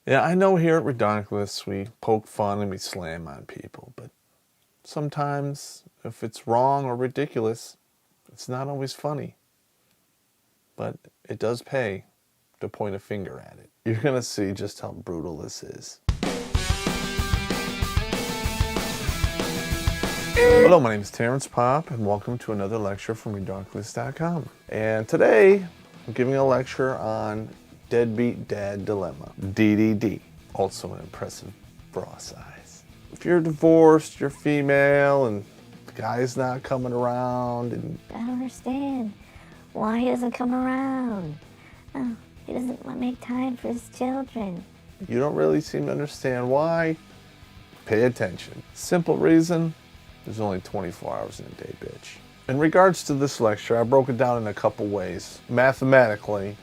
Yeah, I know here at Redonkulas we poke fun and we slam on people, but sometimes if it's wrong or ridiculous, it's not always funny. But it does pay to point a finger at it. You're gonna see just how brutal this is. Hello, my name is Terrence Popp, and welcome to another lecture from Redonkulas.com. And today, I'm giving a lecture on Deadbeat Dad Dilemma, DDD, also an impressive bra size. If you're divorced, you're female, and the guy's not coming around, and I don't understand why he doesn't come around. Oh, he doesn't make time for his children. you don't really seem to understand why, pay attention. Simple reason, there's only 24 hours in a day, bitch. In regards to this lecture, I broke it down in a couple ways, mathematically,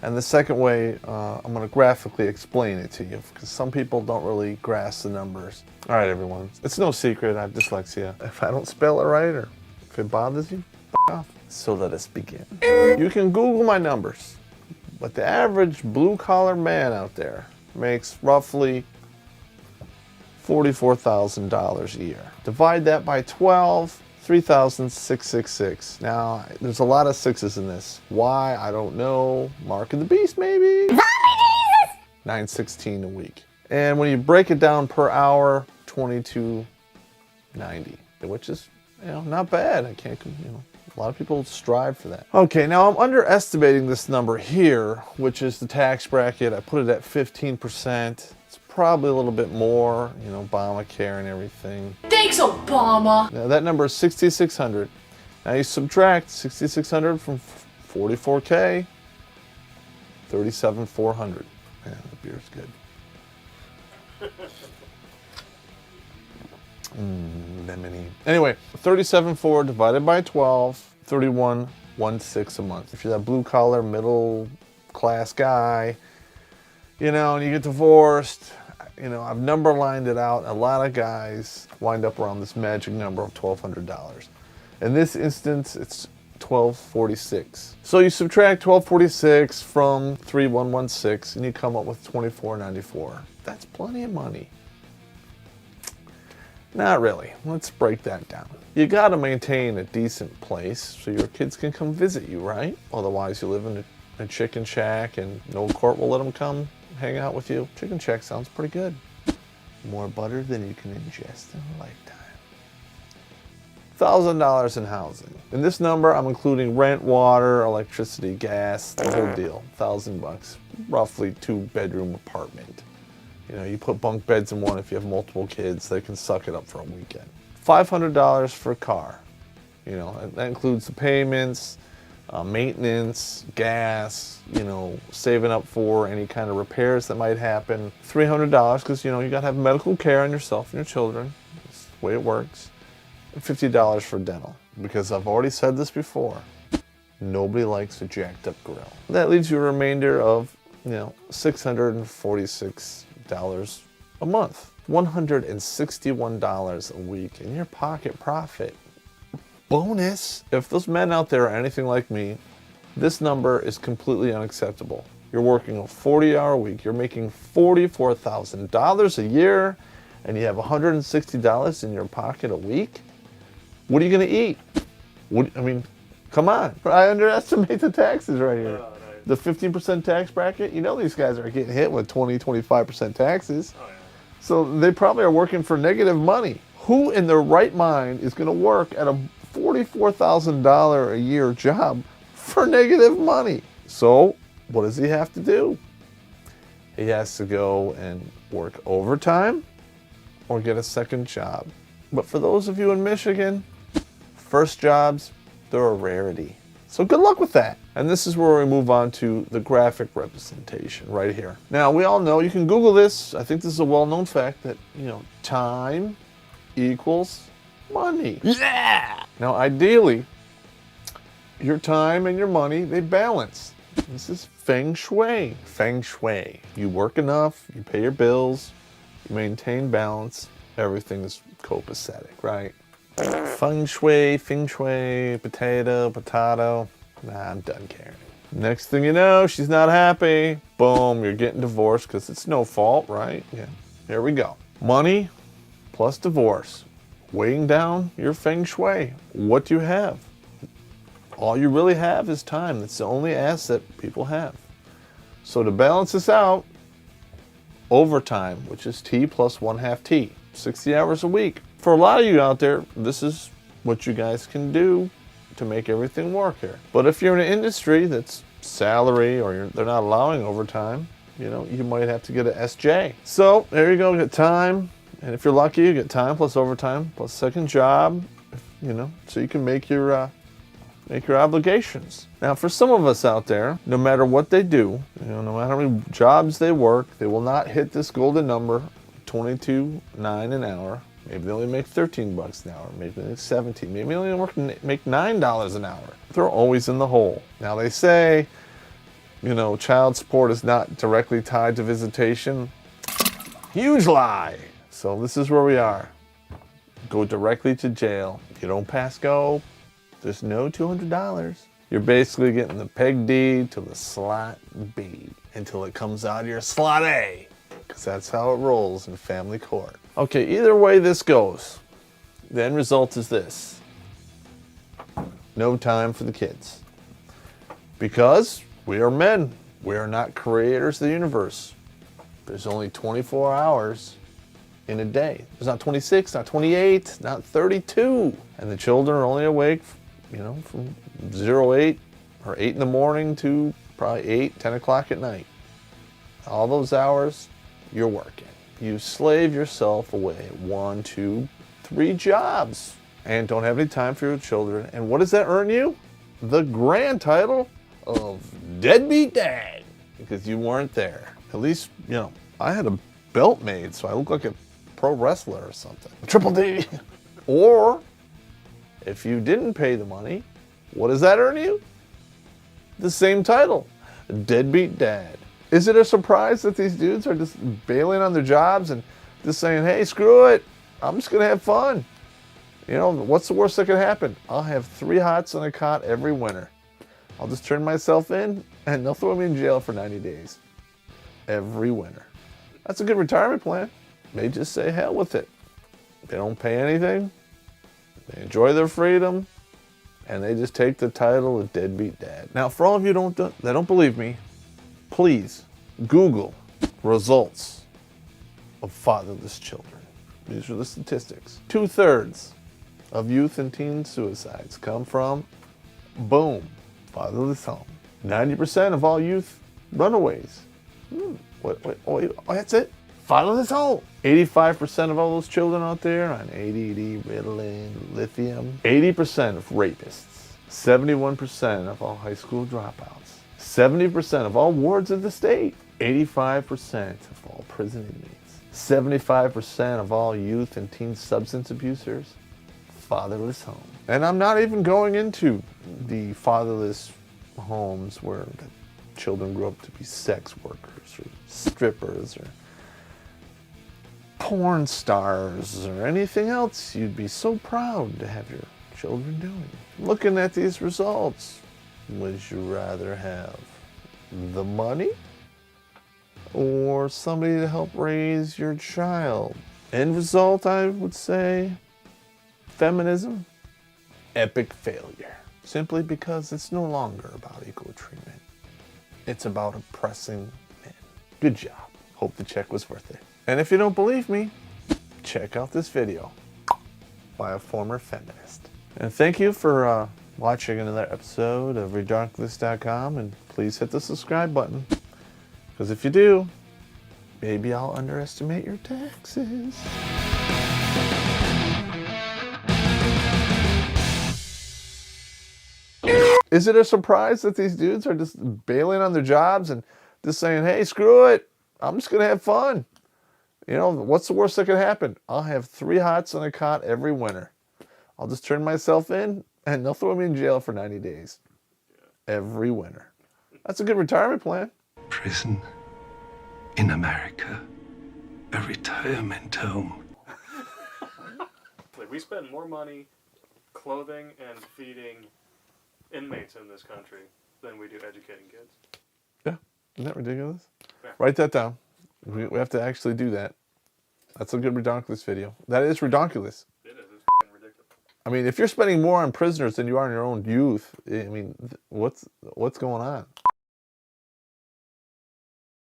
and the second way, I'm going to graphically explain it to you, because some people don't really grasp the numbers. All right, everyone, it's no secret I have dyslexia. If I don't spell it right, or if it bothers you, f*** off. So let us begin. You can Google my numbers, but the average blue-collar man out there makes roughly $44,000 a year. Divide that by 12, 3,666. Now, there's a lot of sixes in this. Why? I don't know. Mark of the beast, maybe? Zombie Jesus! $916 a week. And when you break it down per hour, $22.90, which is, not bad. I can't, a lot of people strive for that. Okay, now I'm underestimating this number here, which is the tax bracket. I put it at 15%. It's probably a little bit more, Obamacare and everything. Thanks, Obama! Now that number is 6,600. Now you subtract 6,600 from 44K, 37,400. Yeah, the beer's good. Lemony. Anyway, 37,400 divided by 12, 31,160 a month. If you're that blue collar, middle class guy, and you get divorced, I've number lined it out. A lot of guys wind up around this magic number of $1,200. In this instance, it's $1,246. So you subtract $1,246 from 3,116 and you come up with $2,494. That's plenty of money. Not really. Let's break that down. You gotta maintain a decent place so your kids can come visit you, right? Otherwise you live in a chicken shack and no court will let them come hang out with you. Chicken shack sounds pretty good. More butter than you can ingest in a lifetime. $1,000 in housing. In this number, I'm including rent, water, electricity, gas, the whole deal. $1,000, roughly 2-bedroom apartment. You put bunk beds in one if you have multiple kids, they can suck it up for a weekend. $500 for a car. That includes the payments, maintenance, gas, saving up for any kind of repairs that might happen. $300 because, you gotta have medical care on yourself and your children. That's the way it works. And $50 for dental. Because I've already said this before, nobody likes a jacked up grill. That leaves you a remainder of, $646 a month. $161 a week in your pocket profit. Bonus! If those men out there are anything like me, this number is completely unacceptable. You're working a 40-hour week, you're making $44,000 a year, and you have $160 in your pocket a week? What are you gonna eat? Come on. I underestimate the taxes right here. The 15% tax bracket, these guys are getting hit with 20-25% taxes. Oh, yeah. So they probably are working for negative money. Who in their right mind is gonna work at a $44,000 a year job for negative money? So what does he have to do? He has to go and work overtime or get a second job. But for those of you in Michigan, first jobs, they're a rarity. So good luck with that. And this is where we move on to the graphic representation right here. Now we all know, you can Google this, I think this is a well-known fact that, time equals money. Yeah! Now ideally, your time and your money, they balance. This is feng shui. Feng shui. You work enough, you pay your bills, you maintain balance, everything is copacetic, right? Feng shui, potato. Nah, I'm done caring. Next thing you know, she's not happy. Boom, you're getting divorced because it's no fault, right? Yeah, here we go. Money plus divorce. Weighing down your feng shui. What do you have? All you really have is time. That's the only asset people have. So to balance this out, overtime, which is T plus 1/2 T, 60 hours a week. For a lot of you out there, this is what you guys can do to make everything work here. But if you're in an industry that's salary or they're not allowing overtime, you might have to get an SJ. So there you go, get time. And if you're lucky, you get time plus overtime plus second job, so you can make your obligations. Now, for some of us out there, no matter what they do, no matter how many jobs they work, they will not hit this golden number, $22.09 an hour. Maybe they only make $13 an hour. Maybe they make 17. Maybe they only make $9 an hour. They're always in the hole. Now they say, child support is not directly tied to visitation. Huge lie. So this is where we are. Go directly to jail. If you don't pass go, there's no $200. You're basically getting the peg D to the slot B until it comes out of your slot A, because that's how it rolls in family court. Okay, either way this goes, the end result is this. No time for the kids. Because we are men. We are not creators of the universe. There's only 24 hours in a day. There's not 26, not 28, not 32. And the children are only awake from 8 or 8 in the morning to probably 8, 10 o'clock at night. All those hours, you're working. You slave yourself away at 1, 2, 3 jobs and don't have any time for your children. And what does that earn you? The grand title of Deadbeat Dad, because you weren't there. At least, I had a belt made, so I look like a pro wrestler or something. Triple D. Or if you didn't pay the money, what does that earn you? The same title, Deadbeat Dad. Is it a surprise that these dudes are just bailing on their jobs and just saying, hey, screw it, I'm just going to have fun? What's the worst that could happen? I'll have 3 hots on a cot every winter. I'll just turn myself in and they'll throw me in jail for 90 days. Every winter. That's a good retirement plan. They just say hell with it. They don't pay anything. They enjoy their freedom, and they just take the title of Deadbeat Dad. Now, for all of you that don't believe me, please Google results of fatherless children. These are the statistics. 2/3 of youth and teen suicides come from, boom, fatherless home. 90% of all youth runaways. Wait, that's it? Fatherless home. 85% of all those children out there on ADD, Ritalin, lithium. 80% of rapists. 71% of all high school dropouts. 70% of all wards of the state. 85% of all prison inmates. 75% of all youth and teen substance abusers. Fatherless home. And I'm not even going into the fatherless homes where the children grew up to be sex workers or strippers or porn stars or anything else you'd be so proud to have your children doing. Looking at these results, would you rather have the money or somebody to help raise your child? End result, I would say, feminism, epic failure. Simply because it's no longer about equal treatment. It's about oppressing men. Good job. Hope the check was worth it. And if you don't believe me, check out this video by a former feminist. And thank you for watching another episode of Redonkulas.com, and please hit the subscribe button, because if you do, maybe I'll underestimate your taxes. Is it a surprise that these dudes are just bailing on their jobs and just saying, hey, screw it, I'm just going to have fun? What's the worst that could happen? I'll have 3 hots on a cot every winter. I'll just turn myself in and they'll throw me in jail for 90 days. Every winter. That's a good retirement plan. Prison in America. A retirement home. We spend more money clothing and feeding inmates in this country than we do educating kids. Yeah, isn't that ridiculous? Yeah. Write that down. We have to actually do that. That's a good Redonkulas video. That is Redonkulas. It is. It's f***ing ridiculous. I mean, if you're spending more on prisoners than you are on your own youth, I mean, what's going on?